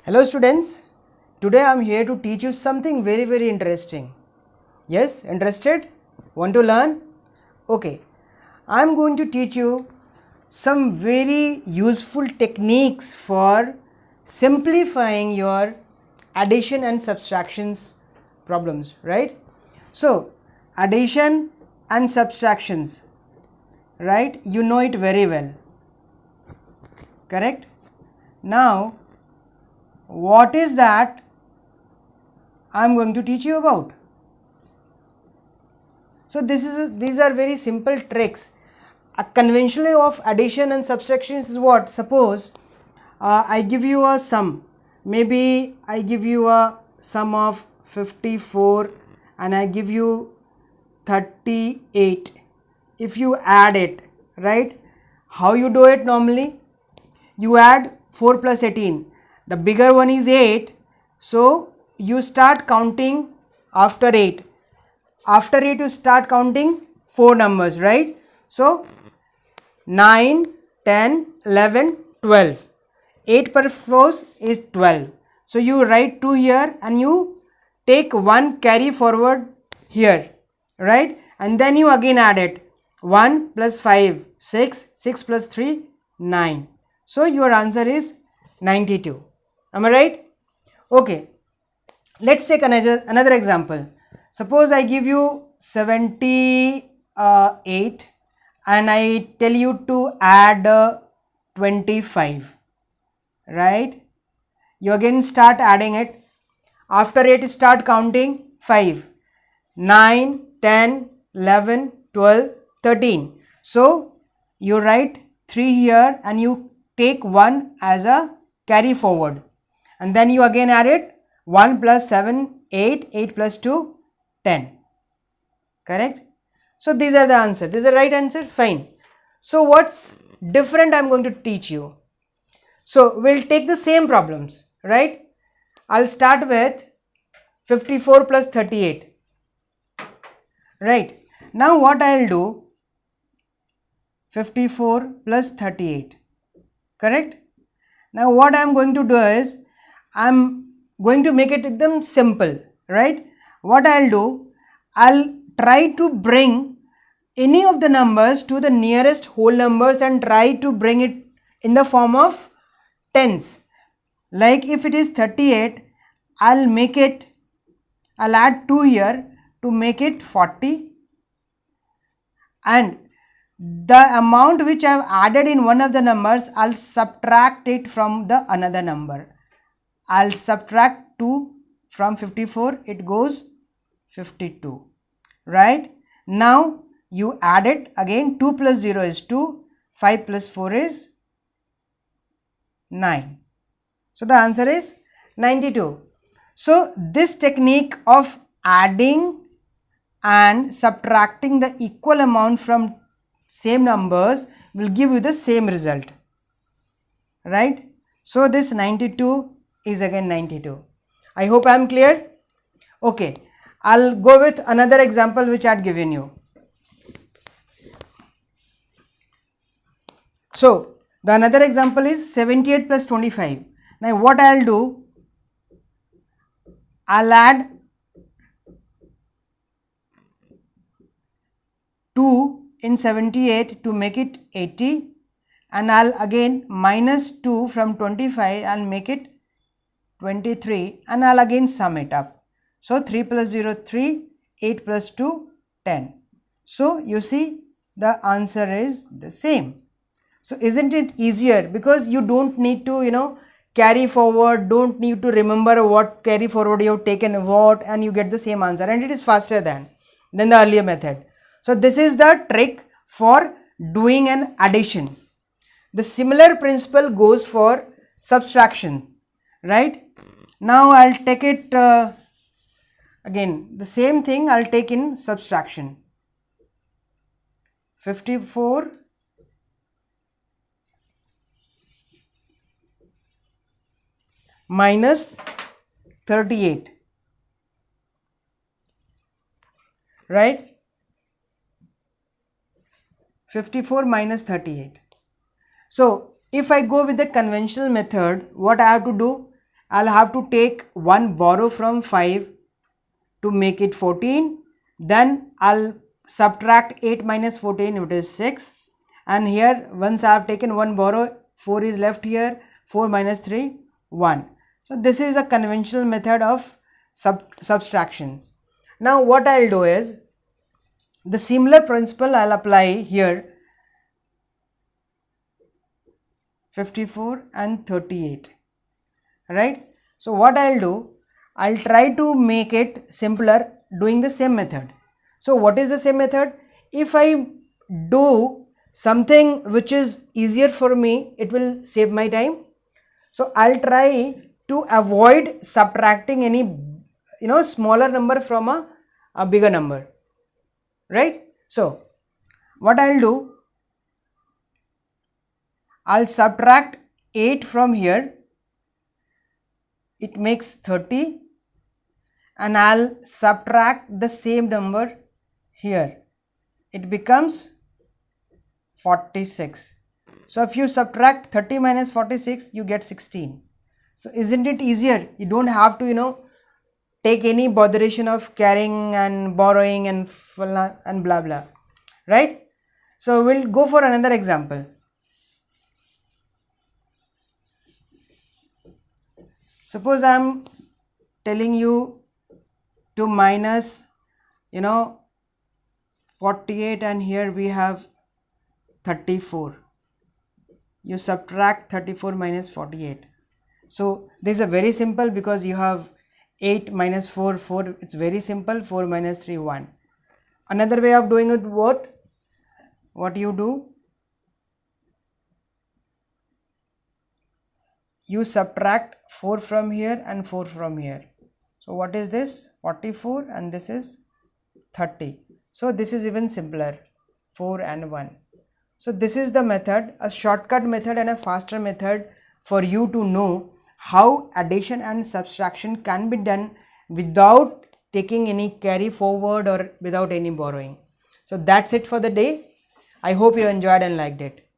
Hello students, today I am here to teach you something very interesting. Yes, interested? Want to learn? Okay, I am going to teach you some very useful techniques for simplifying your addition and subtractions problems, right? So, addition and subtractions, right? You know it very well, correct? Now, what is that I am going to teach you about? So these are very simple tricks. A conventional way of addition and subtraction is what? Suppose I give you a sum. Maybe I give you a sum of 54 and I give you 38. If you add it, right? How you do it normally? You add 4 plus 18. The bigger one is 8. So you start counting after 8. After 8 you start counting 4 numbers, right? So 9, 10, 11, 12. 8 per 4 is 12. So you write 2 here and you take 1 carry forward here, right? And then you again add it. 1 plus 5, 6, 6 plus 3, 9. So your answer is 92. Am I right? Okay. Let's take another example. Suppose I give you 78 and I tell you to add 25, right? You again start adding it. After it, start counting 5, 9, 10, 11, 12, 13. So you write 3 here and you take 1 as a carry forward. And then you again add it. 1 plus 7, 8, 8 plus 2, 10. Correct? So these are the answers. This is the right answer? Fine. So what's different I am going to teach you. So we'll take the same problems, right? I'll start with 54 plus 38. Right. Now what I'll do, 54 plus 38. Correct? Now what I'm going to do is, I'm going to make it एकदम simple, right? What I'll do, I'll try to bring any of the numbers to the nearest whole numbers and try to bring it in the form of tens. Like if it is 38, I'll add 2 here to make it 40, and the amount which I have added in one of the numbers, I'll subtract it from the another number. I'll subtract 2 from 54, it goes 52, right? Now you add it again. 2 plus 0 is 2, 5 plus 4 is 9. So the answer is 92. So this technique of adding and subtracting the equal amount from same numbers will give you the same result, right? So this 92 is again 92. I hope I am clear. Okay, I'll go with another example which I had given you. So the another example is 78 plus 25. Now what I'll do, I'll add 2 in 78 to make it 80, and I'll again minus 2 from 25 and make it 23, and I'll again sum it up. So 3 plus 0 3, 8 plus 2 10. So you see the answer is the same. So isn't it easier, because you don't need to carry forward, don't need to remember what carry forward you have taken what, and you get the same answer, and it is faster than the earlier method. So this is the trick for doing an addition. The similar principle goes for subtraction, right? Now I'll take it again, the same thing I'll take in subtraction. 54 minus 38, right? 54 minus 38. So if I go with the conventional method, what I have to do, I'll have to take 1 borrow from 5 to make it 14. Then I'll subtract 8 minus 14, which is 6. And here once I have taken 1 borrow, 4 is left here, 4 minus 3, 1. So this is a conventional method of subtractions. Now what I'll do is, the similar principle I'll apply here, 54 and 38, right? So what I'll do, I'll try to make it simpler doing the same method. So what is the same method? If I do something which is easier for me, it will save my time. So I'll try to avoid subtracting any smaller number from a bigger number, right? So what I'll do, I'll subtract 8 from here, it makes 30, and I'll subtract the same number here, it becomes 46. So if you subtract 30 minus 46, you get 16. So isn't it easier? You don't have to take any botheration of carrying and borrowing and blah blah, right? So we'll go for another example. Suppose I am telling you to minus 48, and here we have 34. You subtract 34 minus 48. So this is a very simple, because you have 8 minus 4, 4, it's very simple, 4 minus 3, 1. Another way of doing it, what you do, you subtract 4 from here and 4 from here. So what is this? 44, and this is 30. So this is even simpler, 4 and 1. So this is the method, a shortcut method and a faster method for you to know how addition and subtraction can be done without taking any carry forward or without any borrowing. So that's it for the day. I hope you enjoyed and liked it.